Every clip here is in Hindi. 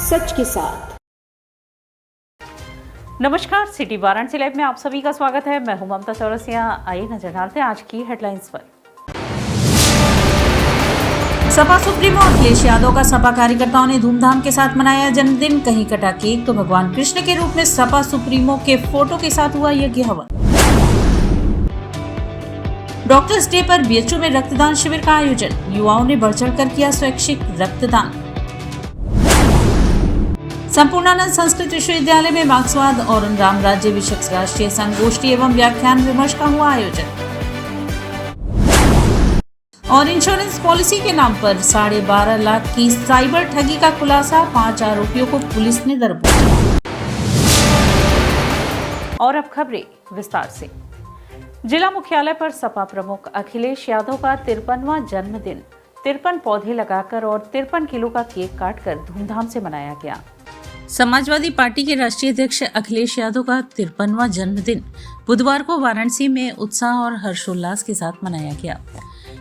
सच के साथ। नमस्कार, सिटी वाराणसी लाइव में आप सभी का स्वागत है। मैं हूं ममता चौरसिया। आइए नजर डालते हैं आज की हेडलाइंस पर। सपा सुप्रीमो अखिलेश यादव का सपा कार्यकर्ताओं ने धूमधाम के साथ मनाया जन्मदिन। कहीं कटा केक तो भगवान कृष्ण के रूप में सपा सुप्रीमो के फोटो के साथ हुआ यज्ञ हवन। डॉक्टर्स डे पर बीएचयू में रक्तदान शिविर का आयोजन। युवाओं ने बढ़ चढ़कर किया स्वैच्छिक रक्तदान। संपूर्णानंद संस्कृत विश्वविद्यालय में मार्क्सवाद और राम राज्य विषयक राष्ट्रीय संगोष्ठी एवं व्याख्यान विमर्श का हुआ आयोजन। और इंश्योरेंस पॉलिसी के नाम पर 12.5 लाख की साइबर ठगी का खुलासा। 5 आरोपियों को पुलिस ने दरबोरा। और अब खबरें विस्तार से। जिला मुख्यालय पर सपा प्रमुख अखिलेश यादव का 53वां जन्मदिन 53 पौधे लगाकर और 53 किलो का केक काटकर धूमधाम से मनाया गया। समाजवादी पार्टी के राष्ट्रीय अध्यक्ष अखिलेश यादव का 53वां जन्मदिन बुधवार को वाराणसी में उत्साह और हर्षोल्लास के साथ मनाया गया।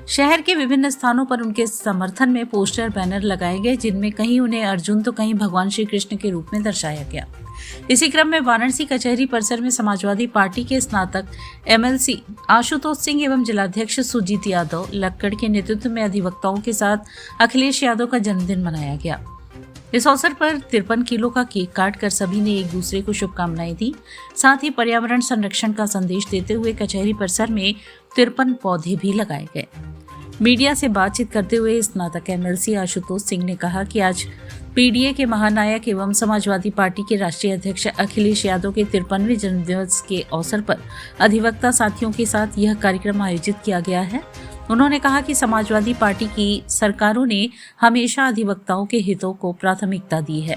शहर के विभिन्न स्थानों पर उनके समर्थन में पोस्टर बैनर लगाए गए, जिनमें कहीं उन्हें अर्जुन तो कहीं भगवान श्री कृष्ण के रूप में दर्शाया गया। इसी क्रम में वाराणसी कचहरी परिसर में समाजवादी पार्टी के स्नातक एमएलसी आशुतोष सिंह एवं जिलाध्यक्ष सुजीत यादव लक्कड़ के नेतृत्व में अधिवक्ताओं के साथ अखिलेश यादव का जन्मदिन मनाया गया। इस अवसर पर 53 किलो का केक काटकर सभी ने एक दूसरे को शुभकामनाएं दी। साथ ही पर्यावरण संरक्षण का संदेश देते हुए कचहरी परिसर में 53 पौधे भी लगाए गए। मीडिया से बातचीत करते हुए स्नातक एमएलसी आशुतोष सिंह ने कहा कि आज पीडीए के महानायक एवं समाजवादी पार्टी के राष्ट्रीय अध्यक्ष अखिलेश यादव के 53वें जन्मदिवस के अवसर पर अधिवक्ता साथियों के साथ यह कार्यक्रम आयोजित किया गया है। उन्होंने कहा कि समाजवादी पार्टी की सरकारों ने हमेशा अधिवक्ताओं के हितों को प्राथमिकता दी है।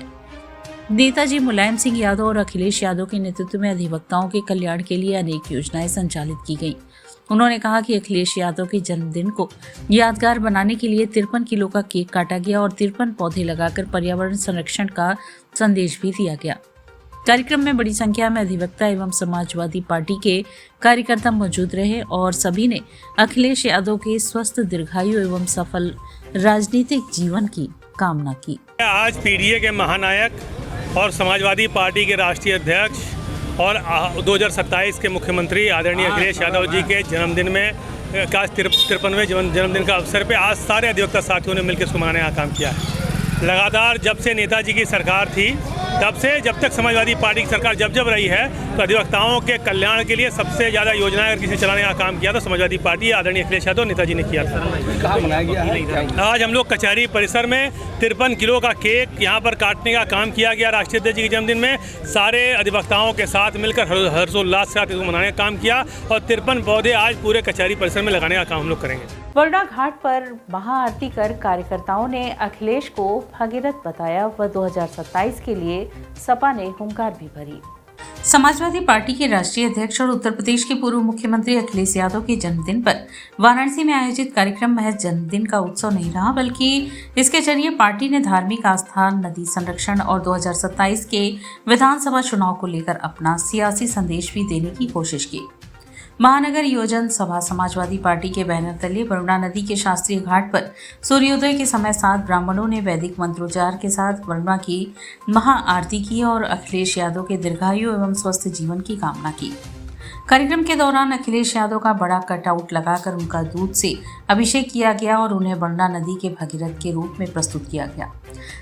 नेताजी मुलायम सिंह यादव और अखिलेश यादव के नेतृत्व में अधिवक्ताओं के कल्याण के लिए अनेक योजनाएं संचालित की गईं। उन्होंने कहा कि अखिलेश यादव के जन्मदिन को यादगार बनाने के लिए 53 किलो का केक काटा गया और 53 पौधे लगाकर पर्यावरण संरक्षण का संदेश भी दिया गया। कार्यक्रम में बड़ी संख्या में अधिवक्ता एवं समाजवादी पार्टी के कार्यकर्ता मौजूद रहे और सभी ने अखिलेश यादव के स्वस्थ, दीर्घायु एवं सफल राजनीतिक जीवन की कामना की। आज पीडीए के महानायक और समाजवादी पार्टी के राष्ट्रीय अध्यक्ष और 2027 के मुख्यमंत्री आदरणीय अखिलेश यादव जी के जन्मदिन में 53वें जन्मदिन का अवसर पे आज सारे अधिवक्ता साथियों ने मिलकर इसको मनाने का काम किया है। लगातार जब से नेताजी की सरकार थी तब से जब तक समाजवादी पार्टी की सरकार जब रही है तो अधिवक्ताओं के कल्याण के लिए सबसे ज़्यादा योजनाएं अगर किसी चलाने का काम किया तो समाजवादी पार्टी आदरणीय अखिलेश यादव नेताजी ने किया था। कहाँ मनाया गया है? आज हम लोग कचहरी परिसर में 53 किलो का केक यहाँ पर काटने का काम किया गया। राष्ट्रीय अध्यक्ष जी के जन्मदिन में सारे अधिवक्ताओं के साथ मिलकर हर्षोल्लास के साथ इसको मनाने का काम किया और 53 पौधे आज पूरे कचहरी परिसर में लगाने का काम हम लोग करेंगे। वरुणा घाट पर महाआरती कर कार्यकर्ताओं ने अखिलेश को भगीरथ बताया व 2027 के लिए सपा ने हुंकार भी भरी। समाजवादी पार्टी के राष्ट्रीय अध्यक्ष और उत्तर प्रदेश के पूर्व मुख्यमंत्री अखिलेश यादव के जन्मदिन पर वाराणसी में आयोजित कार्यक्रम महज जन्मदिन का उत्सव नहीं रहा, बल्कि इसके जरिए पार्टी ने धार्मिक आस्था, नदी संरक्षण और 2027 के विधानसभा चुनाव को लेकर अपना सियासी संदेश भी देने की कोशिश की। महानगर योजन सभा समाजवादी पार्टी के बैनर तले वरुणा नदी के शास्त्रीय घाट पर सूर्योदय के समय 7 ब्राह्मणों ने वैदिक मंत्रोच्चार के साथ वरुणा की महाआरती की और अखिलेश यादव के दीर्घायु एवं स्वस्थ जीवन की कामना की। कार्यक्रम के दौरान अखिलेश यादव का बड़ा कटआउट लगाकर उनका दूध से अभिषेक किया गया और उन्हें वरुणा नदी के भगीरथ के रूप में प्रस्तुत किया गया।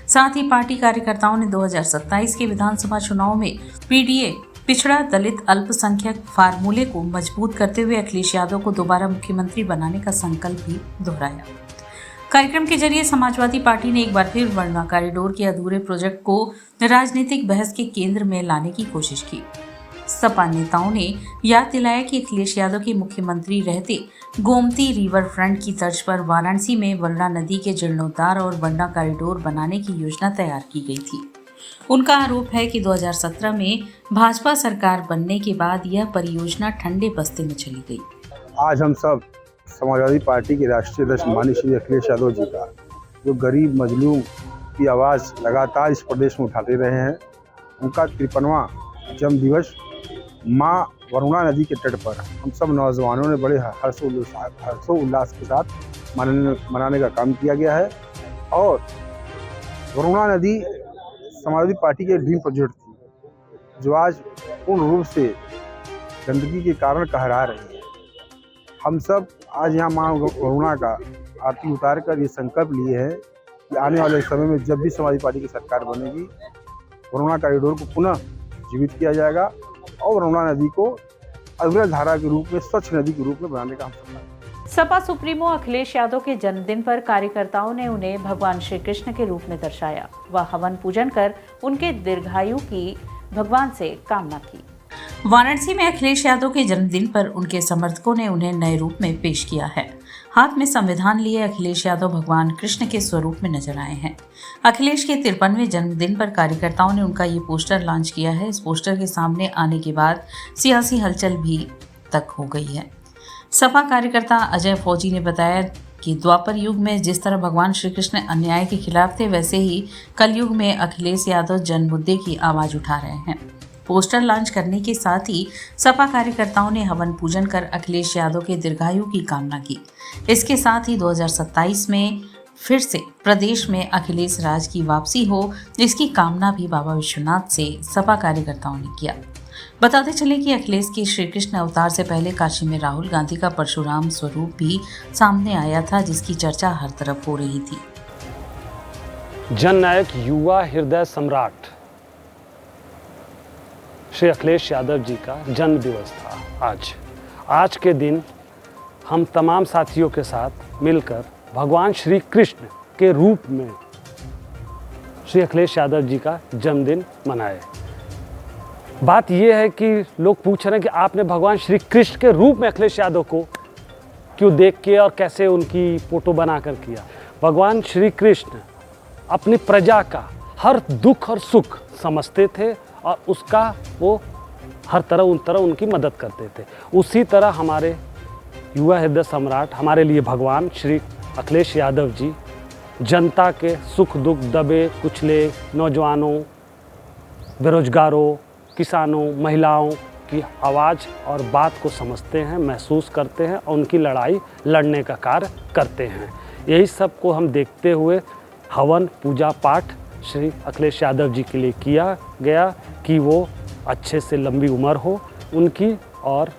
साथ ही पार्टी कार्यकर्ताओं ने 2027 के विधानसभा चुनाव में पीडीए पिछड़ा दलित अल्पसंख्यक फार्मूले को मजबूत करते हुए अखिलेश यादव को दोबारा मुख्यमंत्री बनाने का संकल्प भी दोहराया। कार्यक्रम के जरिए समाजवादी पार्टी ने एक बार फिर वरुणा कॉरिडोर के अधूरे प्रोजेक्ट को राजनीतिक बहस के केंद्र में लाने की कोशिश की। सपा नेताओं ने याद दिलाया कि अखिलेश यादव के मुख्यमंत्री रहते गोमती रिवर फ्रंट की तर्ज पर वाराणसी में वरुणा नदी के जीर्णोद्धार और वरुणा कॉरिडोर बनाने की योजना तैयार की गई थी। उनका आरोप है कि 2017 में भाजपा सरकार बनने के बाद यह परियोजना ठंडे बस्ते में चली गई। आज हम सब समाजवादी पार्टी के राष्ट्रीय अध्यक्ष माननीय श्री अखिलेश यादव जी का, जो गरीब मजलूम की आवाज़ लगातार इस प्रदेश में उठाते रहे हैं, उनका 53वां जन्म दिवस माँ वरुणा नदी के तट पर हम सब नौजवानों ने बड़े हर्षोल्लास के साथ मनाने का काम किया गया है। और वरुणा नदी समाजवादी पार्टी की ड्रीम प्रोजेक्ट थी, जो आज पूर्ण रूप से गंदगी के कारण कहरा रही है। हम सब आज यहाँ मां करुणा का आरती उतार कर ये संकल्प लिए हैं कि आने वाले समय में जब भी समाजवादी पार्टी की सरकार बनेगी, वरुणा कॉरिडोर को पुनः जीवित किया जाएगा और वरुणा नदी को अविरल धारा के रूप में, स्वच्छ नदी के रूप में बनाने का हम सब करेंगे। सपा सुप्रीमो अखिलेश यादव के जन्मदिन पर कार्यकर्ताओं ने उन्हें भगवान श्री कृष्ण के रूप में दर्शाया व हवन पूजन कर उनके दीर्घायु की भगवान से कामना की। वाराणसी में अखिलेश यादव के जन्मदिन पर उनके समर्थकों ने उन्हें नए रूप में पेश किया है। हाथ में संविधान लिए अखिलेश यादव भगवान कृष्ण के स्वरूप में नजर आए हैं। अखिलेश के 53वें जन्मदिन पर कार्यकर्ताओं ने उनका ये पोस्टर लॉन्च किया है। इस पोस्टर के सामने आने के बाद सियासी हलचल भी तक हो गई है। सपा कार्यकर्ता अजय फौजी ने बताया कि द्वापर युग में जिस तरह भगवान श्री कृष्ण अन्याय के खिलाफ थे, वैसे ही कलयुग में अखिलेश यादव जन मुद्दे की आवाज उठा रहे हैं। पोस्टर लॉन्च करने के साथ ही सपा कार्यकर्ताओं ने हवन पूजन कर अखिलेश यादव के दीर्घायु की कामना की। इसके साथ ही 2027 में फिर से प्रदेश में अखिलेश राज की वापसी हो, इसकी कामना भी बाबा विश्वनाथ से सपा कार्यकर्ताओं ने किया। बताते चले कि अखिलेश के श्री कृष्ण अवतार से पहले काशी में राहुल गांधी का परशुराम स्वरूप भी सामने आया था, जिसकी चर्चा हर तरफ हो रही थी। जननायक युवा हृदय सम्राट श्री अखिलेश यादव जी का जन्म दिवस था। आज के दिन हम तमाम साथियों के साथ मिलकर भगवान श्री कृष्ण के रूप में श्री अखिलेश यादव जी का जन्मदिन मनाए। बात यह है कि लोग पूछ रहे हैं कि आपने भगवान श्री कृष्ण के रूप में अखिलेश यादव को क्यों देख के और कैसे उनकी फोटो बनाकर किया। भगवान श्री कृष्ण अपनी प्रजा का हर दुख और सुख समझते थे और उसका वो हर तरह उनकी मदद करते थे। उसी तरह हमारे युवा हृदय सम्राट, हमारे लिए भगवान श्री अखिलेश यादव जी जनता के सुख दुख, दबे कुचले नौजवानों, बेरोजगारों, किसानों, महिलाओं की आवाज़ और बात को समझते हैं, महसूस करते हैं और उनकी लड़ाई लड़ने का कार्य करते हैं। यही सब को हम देखते हुए हवन पूजा पाठ श्री अखिलेश यादव जी के लिए किया गया कि वो अच्छे से लंबी उम्र हो उनकी और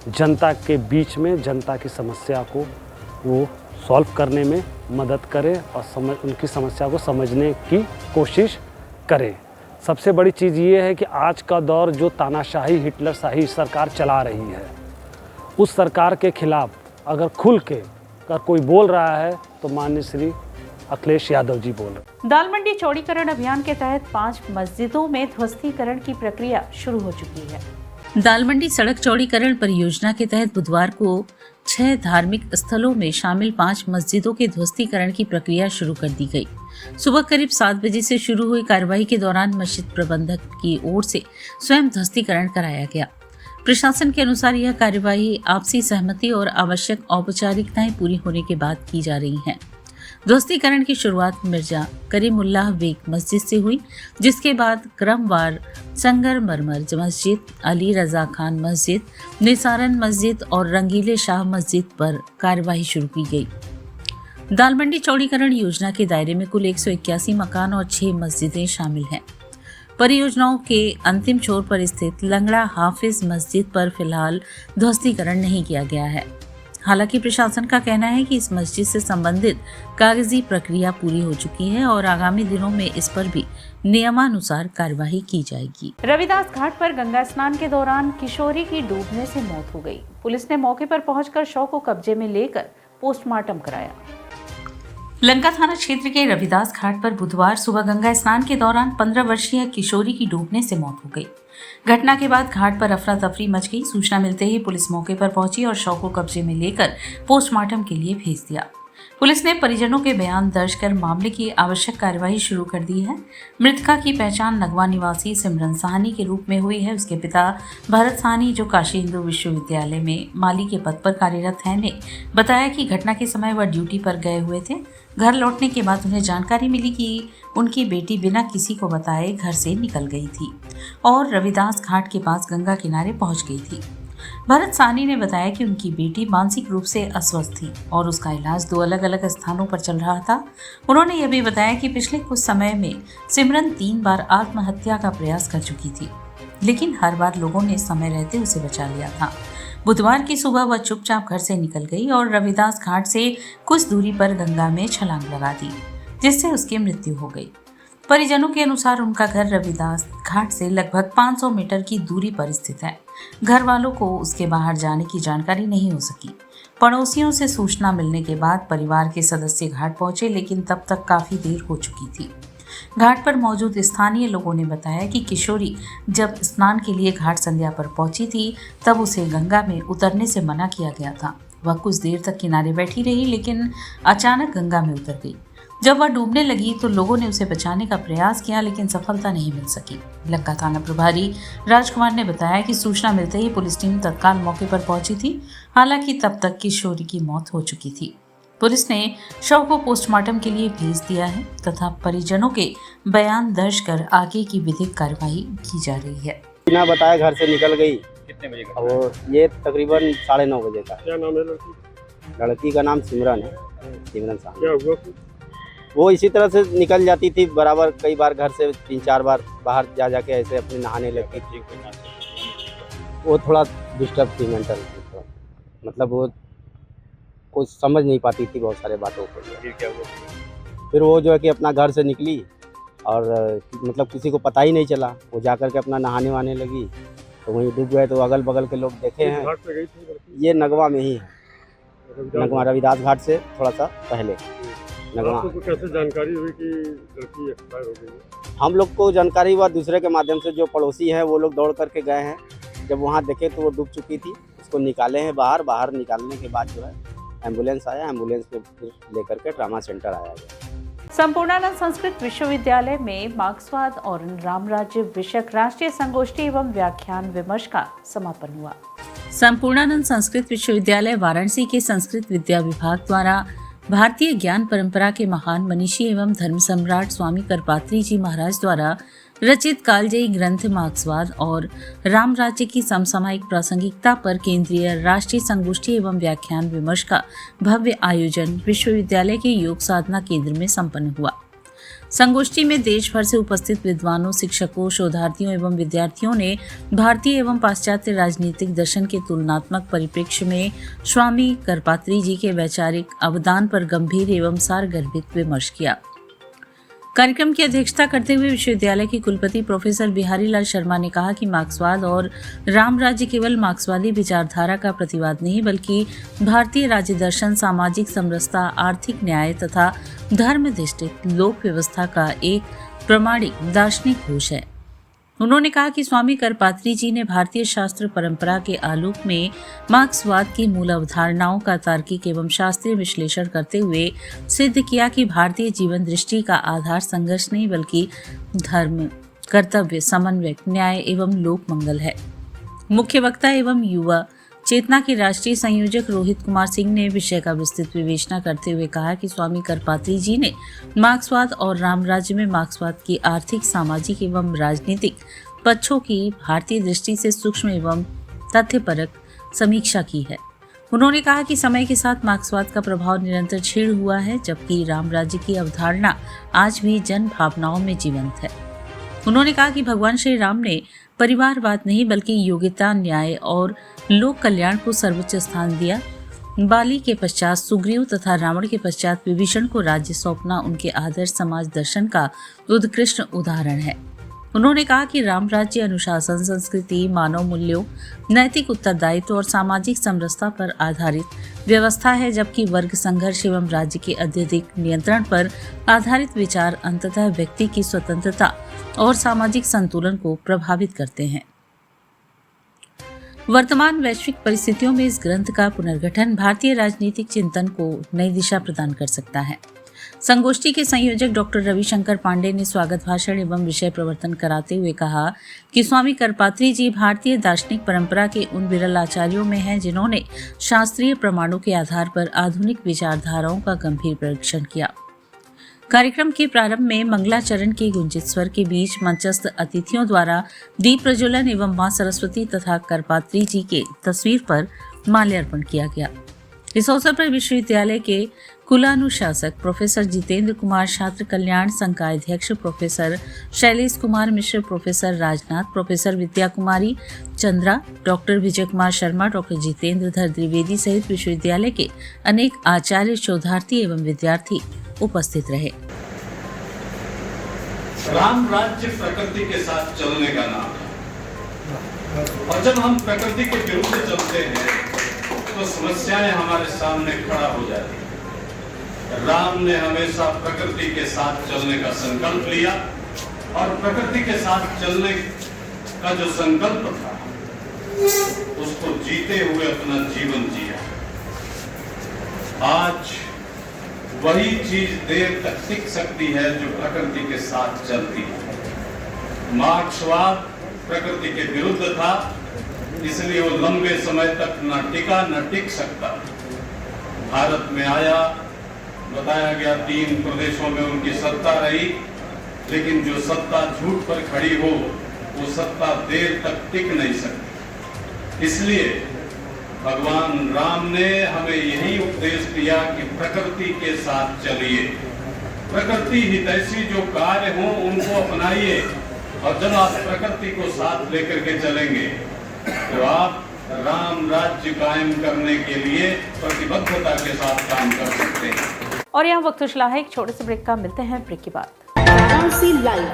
जनता के बीच में जनता की समस्या को वो सॉल्व करने में मदद करें और उनकी समस्या को समझने की कोशिश करें। सबसे बड़ी चीज़ ये है कि आज का दौर जो तानाशाही हिटलरशाही सरकार चला रही है, उस सरकार के खिलाफ अगर खुल के अगर कोई बोल रहा है तो माननीय श्री अखिलेश यादव जी बोल रहे। दाल मंडी चौड़ीकरण अभियान के तहत 5 मस्जिदों में ध्वस्तीकरण की प्रक्रिया शुरू हो चुकी है। दाल मंडी सड़क चौड़ीकरण परियोजना के तहत बुधवार को 6 धार्मिक स्थलों में शामिल 5 मस्जिदों के ध्वस्तीकरण की प्रक्रिया शुरू कर दी गई। सुबह करीब 7 बजे से शुरू हुई कार्रवाई के दौरान मस्जिद प्रबंधक की ओर से स्वयं ध्वस्तीकरण कराया गया। प्रशासन के अनुसार यह कार्यवाही आपसी सहमति और आवश्यक औपचारिकताएं पूरी होने के बाद की जा रही है। ध्वस्तीकरण की शुरुआत मिर्जा करीमुल्लाह बेग मस्जिद से हुई, जिसके बाद क्रमवार संगमरमर मस्जिद, अली रजा खान मस्जिद, निसारन मस्जिद और रंगीले शाह मस्जिद पर कार्यवाही शुरू की गई। दाल मंडी चौड़ीकरण योजना के दायरे में कुल 181 मकान और 6 मस्जिदें शामिल हैं। परियोजनाओं के अंतिम छोर पर स्थित लंगड़ा हाफिज मस्जिद पर फिलहाल ध्वस्तीकरण नहीं किया गया है। हालांकि प्रशासन का कहना है कि इस मस्जिद से संबंधित कागजी प्रक्रिया पूरी हो चुकी है और आगामी दिनों में इस पर भी नियमानुसार कार्यवाही की जाएगी। रविदास घाट पर गंगा स्नान के दौरान किशोरी की डूबने से मौत हो गई। पुलिस ने मौके पर पहुंचकर शव को कब्जे में लेकर पोस्टमार्टम कराया। लंका थाना क्षेत्र के रविदास घाट पर बुधवार सुबह गंगा स्नान के दौरान 15 वर्षीय किशोरी की डूबने से मौत हो गई। घटना के बाद घाट पर अफरा तफरी मच गई। सूचना मिलते ही पुलिस मौके पर पहुंची और शव को कब्जे में लेकर पोस्टमार्टम के लिए भेज दिया। पुलिस ने परिजनों के बयान दर्ज कर मामले की आवश्यक कार्यवाही शुरू कर दी है। मृतका की पहचान नगवा निवासी सिमरन साहनी के रूप में हुई है। उसके पिता भरत साहनी, जो काशी हिंदू विश्वविद्यालय में माली के पद पर कार्यरत हैं, ने बताया कि घटना के समय वह ड्यूटी पर गए हुए थे। घर लौटने के बाद उन्हें जानकारी मिली कि उनकी बेटी बिना किसी को बताए घर से निकल गई थी और रविदास घाट के पास गंगा किनारे पहुंच गई थी। भरत साहनी ने बताया कि उनकी बेटी मानसिक रूप से अस्वस्थ थी और उसका इलाज 2 अलग-अलग स्थानों पर चल रहा था। उन्होंने यह भी बताया कि पिछले कुछ समय में सिमरन 3 बार आत्महत्या का प्रयास कर चुकी थी, लेकिन हर बार लोगों ने समय रहते उसे बचा लिया था। बुधवार की सुबह वह चुपचाप घर से निकल गई और रविदास घाट से कुछ दूरी पर गंगा में छलांग लगा दी, जिससे उसकी मृत्यु हो गई। परिजनों के अनुसार उनका घर रविदास घाट से लगभग 500 मीटर की दूरी पर स्थित है। घर वालों को उसके बाहर जाने की जानकारी नहीं हो सकी। पड़ोसियों से सूचना मिलने के बाद परिवार के सदस्य घाट पहुंचे, लेकिन तब तक काफी देर हो चुकी थी। घाट पर मौजूद स्थानीय लोगों ने बताया कि किशोरी जब स्नान के लिए घाट संध्या पर पहुंची थी, तब उसे गंगा में उतरने से मना किया गया था। वह कुछ देर तक किनारे बैठी रही, लेकिन अचानक गंगा में उतर गई। जब वह डूबने लगी तो लोगों ने उसे बचाने का प्रयास किया, लेकिन सफलता नहीं मिल सकी। लक्का थाना प्रभारी राजकुमार ने बताया कि सूचना मिलते ही पुलिस टीम तत्काल मौके पर पहुंची थी। हालांकि तब तक किशोरी की मौत हो चुकी थी। पुलिस ने शव को पोस्टमार्टम के लिए भेज दिया है तथा परिजनों के बयान दर्ज कर आगे की विधिक कार्यवाही की जा रही है। बिना बताए घर से निकल गई। कितने बजे? और ये तकरीबन 9:30 बजे का। क्या नाम है लड़की? लड़की का नाम सिमरन है, सिमरन साहनी। क्या हुआ? वो इसी तरह से निकल जाती थी बराबर, कई बार घर से 3-4 बार बाहर जा जाके ऐसे अपने नहाने लगती थी। वो थोड़ा डिस्टर्ब थी मेंटल, मतलब वो कुछ समझ नहीं पाती थी बहुत सारे बातों को। फिर क्या हुआ? फिर वो जो है कि अपना घर से निकली और मतलब किसी को पता ही नहीं चला। वो जा कर के अपना नहाने वहाने लगी तो वहीं डूब गए। तो अगल बगल के लोग देखे हैं। घाट पे गई थी लड़की? ये नगवा में ही है, नगवा रविदास घाट से थोड़ा सा पहले नगवा। आपको कैसे जानकारी हुई कि लड़की एक्सपायर हो गई है? हम लोग को जानकारी हुआ दूसरे के माध्यम से। जो पड़ोसी हैं वो लोग दौड़ करके गए हैं। जब वहाँ देखे तो वो डूब चुकी थी। उसको निकाले हैं बाहर निकालने के बाद जो है एम्बुलेंस आया। एम्बुलेंस पे फिर लेकर के ट्रामा सेंटर आया गया। संपूर्णानंद संस्कृत विश्वविद्यालय में मार्क्सवाद और रामराज्य विषयक राष्ट्रीय संगोष्ठी एवं व्याख्यान विमर्श का समापन हुआ। संपूर्णानंद संस्कृत विश्वविद्यालय वाराणसी के संस्कृत विद्या विभाग द्वारा भारतीय ज्ञान परंपरा के महान मनीषी एवं धर्म सम्राट स्वामी करपात्री जी महाराज द्वारा रचित कालजयी ग्रंथ मार्क्सवाद और राम राज्य की समसामयिक प्रासंगिकता पर केंद्रीय राष्ट्रीय संगोष्ठी एवं व्याख्यान विमर्श का भव्य आयोजन विश्वविद्यालय के योग साधना केंद्र में संपन्न हुआ। संगोष्ठी में देश भर से उपस्थित विद्वानों, शिक्षकों, शोधार्थियों एवं विद्यार्थियों ने भारतीय एवं पाश्चात्य राजनीतिक दर्शन के तुलनात्मक परिप्रेक्ष्य में स्वामी करपात्री जी के वैचारिक अवदान पर गंभीर एवं सारगर्भित विमर्श किया। कार्यक्रम की अध्यक्षता करते हुए विश्वविद्यालय के कुलपति प्रोफेसर बिहारी लाल शर्मा ने कहा कि मार्क्सवाद और राम राज्य केवल मार्क्सवादी विचारधारा का प्रतिवाद नहीं, बल्कि भारतीय राज्य दर्शन, सामाजिक समरसता, आर्थिक न्याय तथा धर्मधिष्ठित लोक व्यवस्था का एक प्रामाणिक दार्शनिक घोष है। उन्होंने कहा कि स्वामी करपात्री जी ने भारतीय शास्त्र परंपरा के आलोक में मार्क्सवाद की मूल अवधारणाओं का तार्किक एवं शास्त्रीय विश्लेषण करते हुए सिद्ध किया कि भारतीय जीवन दृष्टि का आधार संघर्ष नहीं, बल्कि धर्म, कर्तव्य, समन्वय, न्याय एवं लोक मंगल है। मुख्य वक्ता एवं युवा चेतना के राष्ट्रीय संयोजक रोहित कुमार सिंह ने विषय का विस्तृत विवेचना करते हुए कहा कि स्वामी करपात्री जी ने मार्क्सवाद और राम राज्य में मार्क्सवाद की आर्थिक, सामाजिक एवं राजनीतिक पक्षों की भारतीय दृष्टि से सूक्ष्म एवं तथ्यपरक समीक्षा की है। उन्होंने कहा कि समय के साथ मार्क्सवाद का प्रभाव निरंतर क्षीण हुआ है, जबकि राम राज्य की अवधारणा आज भी जन भावनाओं में जीवंत है। उन्होंने कहा कि भगवान श्री राम ने परिवारवाद नहीं, बल्कि योग्यता, न्याय और लोक कल्याण को सर्वोच्च स्थान दिया। बाली के पश्चात सुग्रीव तथा रावण के पश्चात विभीषण को राज्य सौंपना उनके आदर्श समाज दर्शन का उत्कृष्ट उदाहरण है। उन्होंने कहा कि राम राज्य अनुशासन, संस्कृति, मानव मूल्यों, नैतिक उत्तरदायित्व और सामाजिक समरसता पर आधारित व्यवस्था है, जबकि वर्ग संघर्ष एवं राज्य के अत्यधिक नियंत्रण पर आधारित विचार अंततः व्यक्ति की स्वतंत्रता और सामाजिक संतुलन को प्रभावित करते हैं। वर्तमान वैश्विक परिस्थितियों में इस ग्रंथ का पुनर्गठन भारतीय राजनीतिक चिंतन को नई दिशा प्रदान कर सकता है। संगोष्ठी के संयोजक डॉक्टर रविशंकर पांडे ने स्वागत भाषण एवं विषय प्रवर्तन कराते हुए कहा कि स्वामी करपात्री जी भारतीय दार्शनिक परंपरा के उन विरल आचार्यों में हैं जिन्होंने शास्त्रीय प्रमाणों के आधार पर आधुनिक विचारधाराओं का गंभीर परीक्षण किया। कार्यक्रम के प्रारंभ में मंगलाचरण के गुंजित स्वर के बीच मंचस्थ अतिथियों द्वारा दीप प्रज्वलन एवं मां सरस्वती तथा करपात्री जी के तस्वीर पर माल्यार्पण किया गया। इस अवसर पर विश्वविद्यालय के कुलानुशासक प्रोफेसर जितेंद्र कुमार, छात्र कल्याण संघ का अध्यक्ष professor Shailesh Kumar Mishra, professor Rajnath, professor विद्या कुमारी चंद्रा, डॉक्टर विजय कुमार शर्मा, डॉक्टर जितेंद्र धर द्विवेदी सहित विश्वविद्यालय के अनेक आचार्य, शोधार्थी एवं विद्यार्थी उपस्थित रहे। राम राज्य प्रकृति के साथ चलने का नाम है, और जब हम प्रकृति के विरुद्ध चलते हैं तो समस्याएं हमारे सामने खड़ा हो जाती है। राम ने हमेशा प्रकृति के साथ चलने का संकल्प लिया और प्रकृति के साथ चलने का जो संकल्प था उसको जीते हुए अपना जीवन जिया। आज वही चीज देर तक टिक सकती है जो प्रकृति के साथ चलती है। मार्क्सवाद प्रकृति के विरुद्ध था, इसलिए वो लंबे समय तक न टिका न टिक सकता। भारत में आया, बताया गया 3 प्रदेशों में उनकी सत्ता रही, लेकिन जो सत्ता झूठ पर खड़ी हो वो सत्ता देर तक टिक नहीं सकती। इसलिए भगवान राम ने हमें यही उपदेश दिया कि प्रकृति के साथ चलिए, प्रकृति हितैषी जो कार्य हो उनको अपनाइए, और जब आप प्रकृति को साथ लेकर के चलेंगे तो आप राम राज्य कायम करने के लिए प्रतिबद्धता के साथ काम कर सकते हैं। और यहाँ वक्त चला है एक छोटे से ब्रेक का, मिलते हैं ब्रेक के बाद। वाराणसी लाइव